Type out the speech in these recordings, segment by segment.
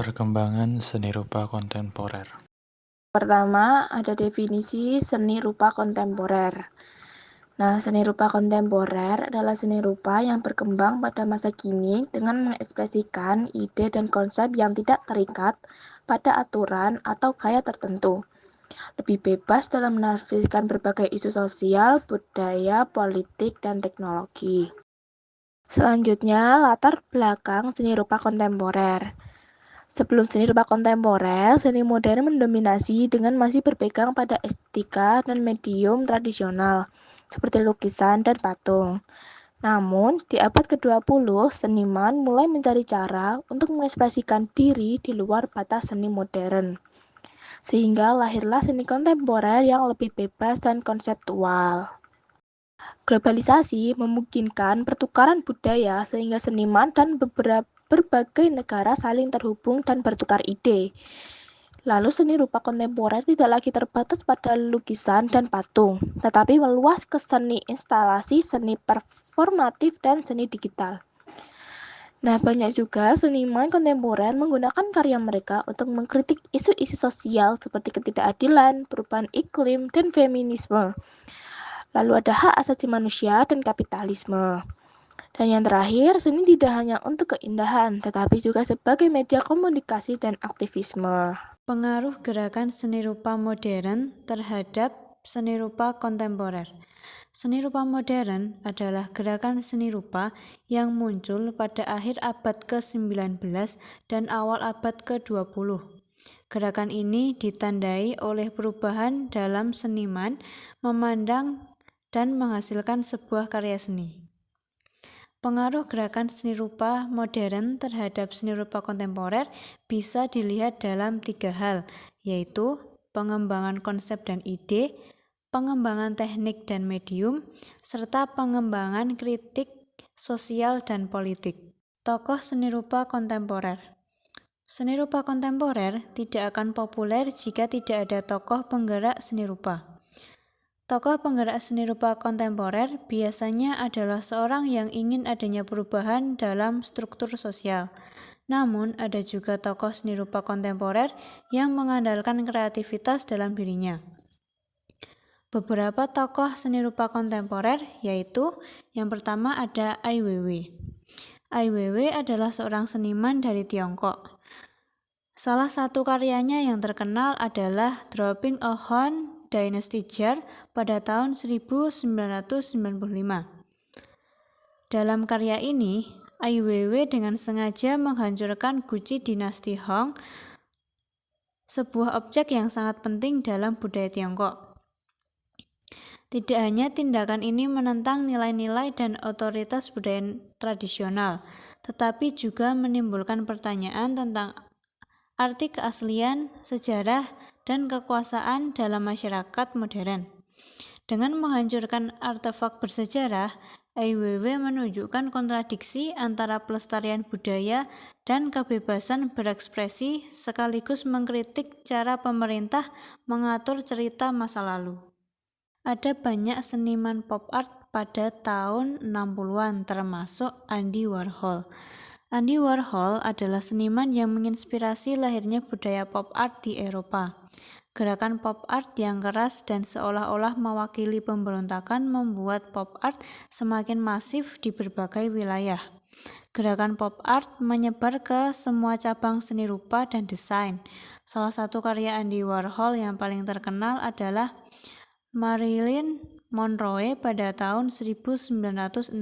Perkembangan seni rupa kontemporer. Pertama, ada definisi seni rupa kontemporer. Nah, seni rupa kontemporer adalah seni rupa yang berkembang pada masa kini dengan mengekspresikan ide dan konsep yang tidak terikat pada aturan atau gaya tertentu. Lebih bebas dalam menafsirkan berbagai isu sosial, budaya, politik, dan teknologi. Selanjutnya, latar belakang seni rupa kontemporer. Sebelum seni rupa kontemporer, seni modern mendominasi dengan masih berpegang pada estetika dan medium tradisional, seperti lukisan dan patung. Namun, di abad ke-20, seniman mulai mencari cara untuk mengekspresikan diri di luar batas seni modern. Sehingga lahirlah seni kontemporer yang lebih bebas dan konseptual. Globalisasi memungkinkan pertukaran budaya sehingga seniman dan berbagai negara saling terhubung dan bertukar ide. Lalu seni rupa kontemporer tidak lagi terbatas pada lukisan dan patung, tetapi meluas ke seni instalasi, seni performatif, dan seni digital. Nah, banyak juga seniman kontemporer menggunakan karya mereka untuk mengkritik isu-isu sosial seperti ketidakadilan, perubahan iklim, dan feminisme. Lalu ada hak asasi manusia dan kapitalisme. Dan yang terakhir, seni tidak hanya untuk keindahan, tetapi juga sebagai media komunikasi dan aktivisme. Pengaruh gerakan seni rupa modern terhadap seni rupa kontemporer. Seni rupa modern adalah gerakan seni rupa yang muncul pada akhir abad ke-19 dan awal abad ke-20. Gerakan ini ditandai oleh perubahan dalam seniman memandang dan menghasilkan sebuah karya seni. Pengaruh gerakan seni rupa modern terhadap seni rupa kontemporer bisa dilihat dalam 3 hal, yaitu pengembangan konsep dan ide, pengembangan teknik dan medium, serta pengembangan kritik sosial dan politik. Tokoh seni rupa kontemporer. Seni rupa kontemporer tidak akan populer jika tidak ada tokoh penggerak seni rupa. Tokoh penggerak seni rupa kontemporer biasanya adalah seorang yang ingin adanya perubahan dalam struktur sosial. Namun, ada juga tokoh seni rupa kontemporer yang mengandalkan kreativitas dalam dirinya. Beberapa tokoh seni rupa kontemporer yaitu yang pertama ada Ai Weiwei. Ai Weiwei adalah seorang seniman dari Tiongkok. Salah satu karyanya yang terkenal adalah Dropping a Horn Dynasty Jar pada tahun 1995. Dalam karya ini, Ai Weiwei dengan sengaja menghancurkan guci dinasti Hong, sebuah objek yang sangat penting dalam budaya Tiongkok. Tidak hanya tindakan ini menentang nilai-nilai dan otoritas budaya tradisional, tetapi juga menimbulkan pertanyaan tentang arti keaslian, sejarah, dan kekuasaan dalam masyarakat modern. Dengan menghancurkan artefak bersejarah, Ai Weiwei menunjukkan kontradiksi antara pelestarian budaya dan kebebasan berekspresi sekaligus mengkritik cara pemerintah mengatur cerita masa lalu. Ada banyak seniman pop art pada tahun 60-an termasuk Andy Warhol. Andy Warhol adalah seniman yang menginspirasi lahirnya budaya pop art di Eropa. Gerakan pop art yang keras dan seolah-olah mewakili pemberontakan membuat pop art semakin masif di berbagai wilayah. Gerakan pop art menyebar ke semua cabang seni rupa dan desain. Salah satu karya Andy Warhol yang paling terkenal adalah Marilyn Monroe pada tahun 1962.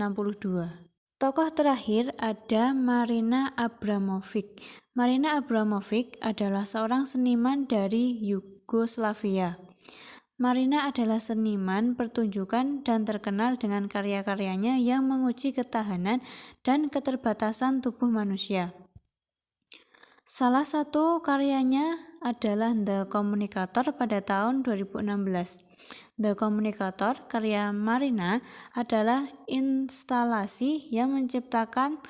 Tokoh terakhir ada Marina Abramovic. Marina Abramovic adalah seorang seniman dari Yugoslavia. Marina adalah seniman pertunjukan dan terkenal dengan karya-karyanya yang menguji ketahanan dan keterbatasan tubuh manusia. Salah satu karyanya adalah The Communicator pada tahun 2016. The Communicator, karya Marina, adalah instalasi yang menciptakan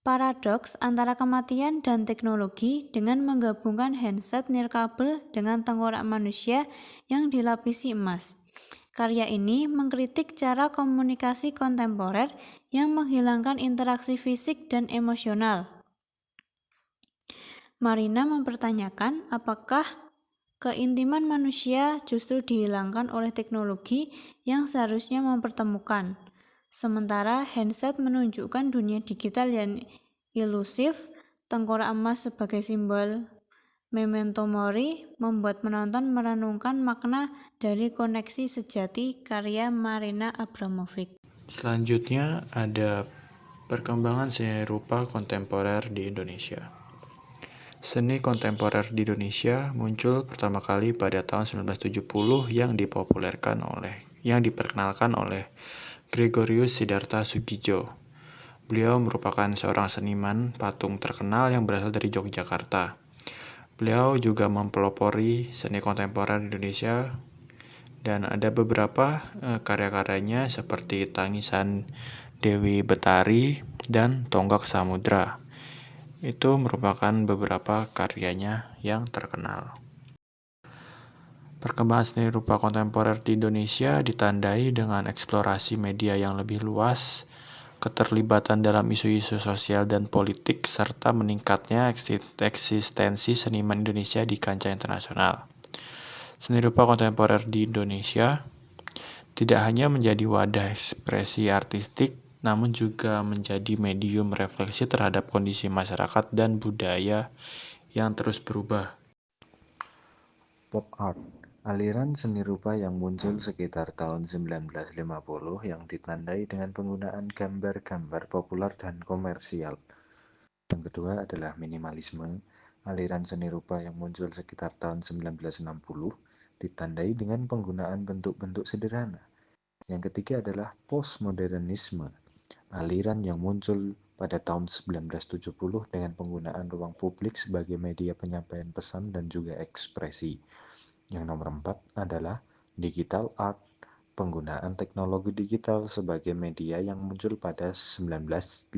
paradoks antara kematian dan teknologi dengan menggabungkan handset nirkabel dengan tengkorak manusia yang dilapisi emas. Karya ini mengkritik cara komunikasi kontemporer yang menghilangkan interaksi fisik dan emosional. Marina mempertanyakan apakah keintiman manusia justru dihilangkan oleh teknologi yang seharusnya mempertemukan. Sementara handset menunjukkan dunia digital yang ilusif, tengkorak emas sebagai simbol memento mori membuat penonton merenungkan makna dari koneksi sejati karya Marina Abramovic. Selanjutnya ada perkembangan seni rupa kontemporer di Indonesia. Seni kontemporer di Indonesia muncul pertama kali pada tahun 1970 yang diperkenalkan oleh Gregorius Sidarta Sudjijo. Beliau merupakan seorang seniman patung terkenal yang berasal dari Yogyakarta. Beliau juga mempelopori seni kontemporer di Indonesia dan ada beberapa karya-karyanya seperti Tangisan Dewi Betari dan Tonggak Samudra. Itu merupakan beberapa karyanya yang terkenal. Perkembangan seni rupa kontemporer di Indonesia ditandai dengan eksplorasi media yang lebih luas, keterlibatan dalam isu-isu sosial dan politik, serta meningkatnya eksistensi seniman Indonesia di kancah internasional. Seni rupa kontemporer di Indonesia tidak hanya menjadi wadah ekspresi artistik, namun juga menjadi medium refleksi terhadap kondisi masyarakat dan budaya yang terus berubah. Pop art, aliran seni rupa yang muncul sekitar tahun 1950 yang ditandai dengan penggunaan gambar-gambar populer dan komersial. Yang kedua adalah minimalisme, aliran seni rupa yang muncul sekitar tahun 1960 ditandai dengan penggunaan bentuk-bentuk sederhana. Yang ketiga adalah postmodernisme, aliran yang muncul pada tahun 1970 dengan penggunaan ruang publik sebagai media penyampaian pesan dan juga ekspresi. Yang nomor 4 adalah digital art, penggunaan teknologi digital sebagai media yang muncul pada 1980.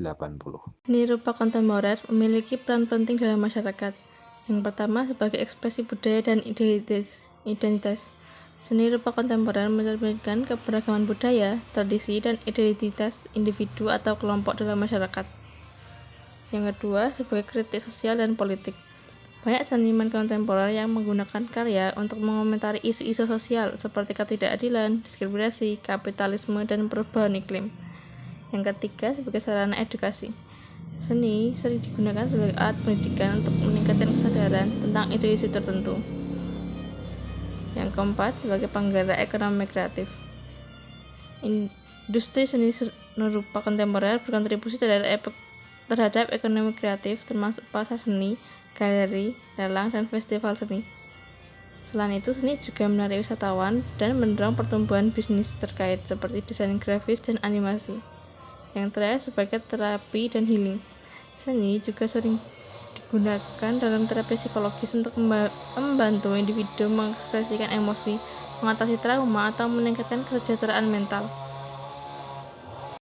Seni rupa kontemporer memiliki peran penting dalam masyarakat. Yang pertama, sebagai ekspresi budaya dan identitas. Seni rupa kontemporer mencerminkan keberagaman budaya, tradisi, dan identitas individu atau kelompok dalam masyarakat. Yang kedua, sebagai kritik sosial dan politik. Banyak seniman kontemporer yang menggunakan karya untuk mengomentari isu-isu sosial seperti ketidakadilan, diskriminasi, kapitalisme, dan perubahan iklim. Yang ketiga, sebagai sarana edukasi. Seni sering digunakan sebagai alat pendidikan untuk meningkatkan kesadaran tentang isu-isu tertentu. Yang keempat, sebagai penggerak ekonomi kreatif. Industri seni rupa kontemporer berkontribusi terhadap ekonomi kreatif, termasuk pasar seni, galeri, lelang, dan festival seni. Selain itu, seni juga menarik wisatawan dan mendorong pertumbuhan bisnis terkait seperti desain grafis dan animasi. Yang terakhir, sebagai terapi dan healing. Seni juga sering digunakan dalam terapi psikologis untuk membantu individu mengekspresikan emosi, mengatasi trauma, atau meningkatkan kesejahteraan mental.